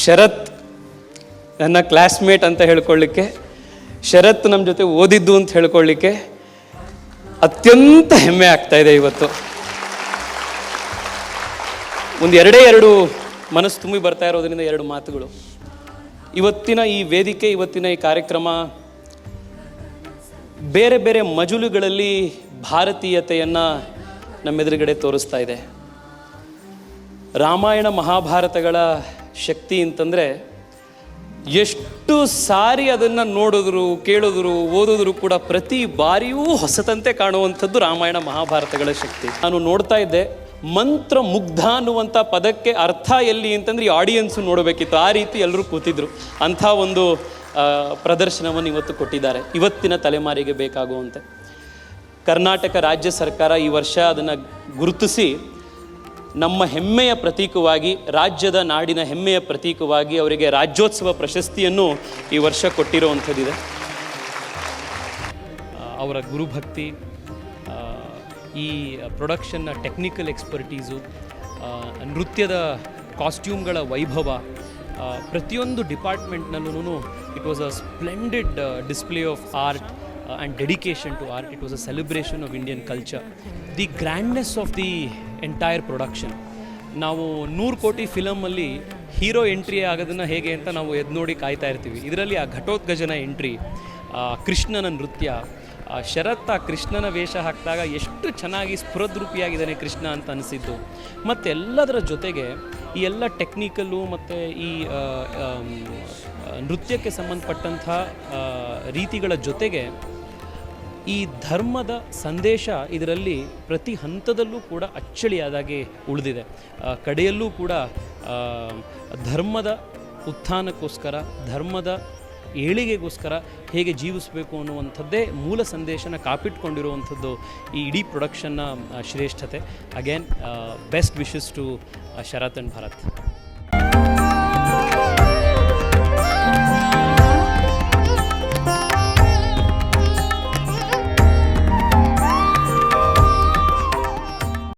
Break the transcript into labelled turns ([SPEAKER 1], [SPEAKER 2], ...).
[SPEAKER 1] ಶರತ್ ನನ್ನ ಕ್ಲಾಸ್ಮೇಟ್ ಅಂತ ಹೇಳ್ಕೊಳ್ಳಿಕ್ಕೆ, ಶರತ್ ನಮ್ಮ ಜೊತೆ ಓದಿದ್ದು ಅಂತ ಹೇಳ್ಕೊಳ್ಳಿಕ್ಕೆ ಅತ್ಯಂತ ಹೆಮ್ಮೆ ಆಗ್ತಾ ಇದೆ ಇವತ್ತು. ಎರಡು ಮನಸ್ಸು ತುಂಬಿ ಬರ್ತಾ ಇರೋದ್ರಿಂದ 2 ಮಾತುಗಳು. ಇವತ್ತಿನ ಈ ವೇದಿಕೆ, ಇವತ್ತಿನ ಈ ಕಾರ್ಯಕ್ರಮ ಬೇರೆ ಬೇರೆ ಮಜಲುಗಳಲ್ಲಿ ಭಾರತೀಯತೆಯನ್ನು ನಮ್ಮೆದುರುಗಡೆ ತೋರಿಸ್ತಾ ಇದೆ. ರಾಮಾಯಣ ಮಹಾಭಾರತಗಳ ಶಕ್ತಿ ಅಂತಂದರೆ ಎಷ್ಟು ಸಾರಿ ಅದನ್ನು ನೋಡಿದ್ರು, ಕೇಳಿದ್ರು, ಓದಿದ್ರು ಕೂಡ ಪ್ರತಿ ಬಾರಿಯೂ ಹೊಸತಂತೆ ಕಾಣುವಂಥದ್ದು ರಾಮಾಯಣ ಮಹಾಭಾರತಗಳ ಶಕ್ತಿ. ನಾನು ನೋಡ್ತಾ ಇದ್ದೆ, ಮಂತ್ರ ಮುಗ್ಧ ಅನ್ನುವಂಥ ಪದಕ್ಕೆ ಅರ್ಥ ಎಲ್ಲಿ ಅಂತಂದ್ರೆ ಈ ಆಡಿಯನ್ಸು ನೋಡಬೇಕಿತ್ತು. ಆ ರೀತಿ ಎಲ್ಲರೂ ಕೂತಿದ್ರು. ಅಂಥ ಒಂದು ಪ್ರದರ್ಶನವನ್ನು ಇವತ್ತು ಕೊಟ್ಟಿದ್ದಾರೆ, ಇವತ್ತಿನ ತಲೆಮಾರಿಗೆ ಬೇಕಾಗುವಂತೆ. ಕರ್ನಾಟಕ ರಾಜ್ಯ ಸರ್ಕಾರ ಈ ವರ್ಷ ಅದನ್ನು ಗುರುತಿಸಿ ನಮ್ಮ ಹೆಮ್ಮೆಯ ಪ್ರತೀಕವಾಗಿ, ರಾಜ್ಯದ ನಾಡಿನ ಹೆಮ್ಮೆಯ ಪ್ರತೀಕವಾಗಿ ಅವರಿಗೆ ರಾಜ್ಯೋತ್ಸವ ಪ್ರಶಸ್ತಿಯನ್ನು ಈ ವರ್ಷ ಕೊಟ್ಟಿರುವಂಥದ್ದಿದೆ. ಅವರ ಗುರುಭಕ್ತಿ, ಈ ಪ್ರೊಡಕ್ಷನ್ನ ಟೆಕ್ನಿಕಲ್ ಎಕ್ಸ್ಪರ್ಟೀಸು, ನೃತ್ಯದ ಕಾಸ್ಟ್ಯೂಮ್ಗಳ ವೈಭವ, ಪ್ರತಿಯೊಂದು ಡಿಪಾರ್ಟ್ಮೆಂಟ್ನಲ್ಲೂ it was a splendid display of art and dedication to art. It was a celebration of Indian culture. The grandness of the entire production. ನಾವು 100 ಕೋಟಿ ಫಿಲಮಲ್ಲಿ ಹೀರೋ ಎಂಟ್ರಿ ಆಗೋದನ್ನು ಹೇಗೆ ಅಂತ ನಾವು ಎದ್ದು ನೋಡಿ ಕಾಯ್ತಾ ಇರ್ತೀವಿ. ಇದರಲ್ಲಿ ಆ ಘಟೋತ್ಕಜನ ಎಂಟ್ರಿ, ಕೃಷ್ಣನ ನೃತ್ಯ, ಶರತ್ ಆ ಕೃಷ್ಣನ ವೇಷ ಹಾಕಿದಾಗ ಎಷ್ಟು ಚೆನ್ನಾಗಿ ಸ್ಫುರದ್ರೂಪಿಯಾಗಿದ್ದಾನೆ ಕೃಷ್ಣ ಅಂತ ಅನಿಸಿದ್ದು. ಮತ್ತು ಎಲ್ಲದರ ಜೊತೆಗೆ ಈ ಎಲ್ಲ ಟೆಕ್ನಿಕಲ್ಲು ಮತ್ತು ಈ ನೃತ್ಯಕ್ಕೆ ಸಂಬಂಧಪಟ್ಟಂಥ ರೀತಿಗಳ ಜೊತೆಗೆ ಈ ಧರ್ಮದ ಸಂದೇಶ ಇದರಲ್ಲಿ ಪ್ರತಿ ಹಂತದಲ್ಲೂ ಕೂಡ ಅಚ್ಚಳಿಯಾದಾಗೆ ಉಳಿದಿದೆ. ಕಡೆಯಲ್ಲೂ ಕೂಡ ಧರ್ಮದ ಉತ್ಥಾನಕ್ಕೋಸ್ಕರ, ಧರ್ಮದ ಏಳಿಗೆಗೋಸ್ಕರ ಹೇಗೆ ಜೀವಿಸಬೇಕು ಅನ್ನುವಂಥದ್ದೇ ಮೂಲ ಸಂದೇಶನ ಕಾಪಿಟ್ಕೊಂಡಿರುವಂಥದ್ದು ಈ ಇಡೀ ಪ್ರೊಡಕ್ಷನ್ನ ಶ್ರೇಷ್ಠತೆ. Again best wishes to Sharath and Bharat.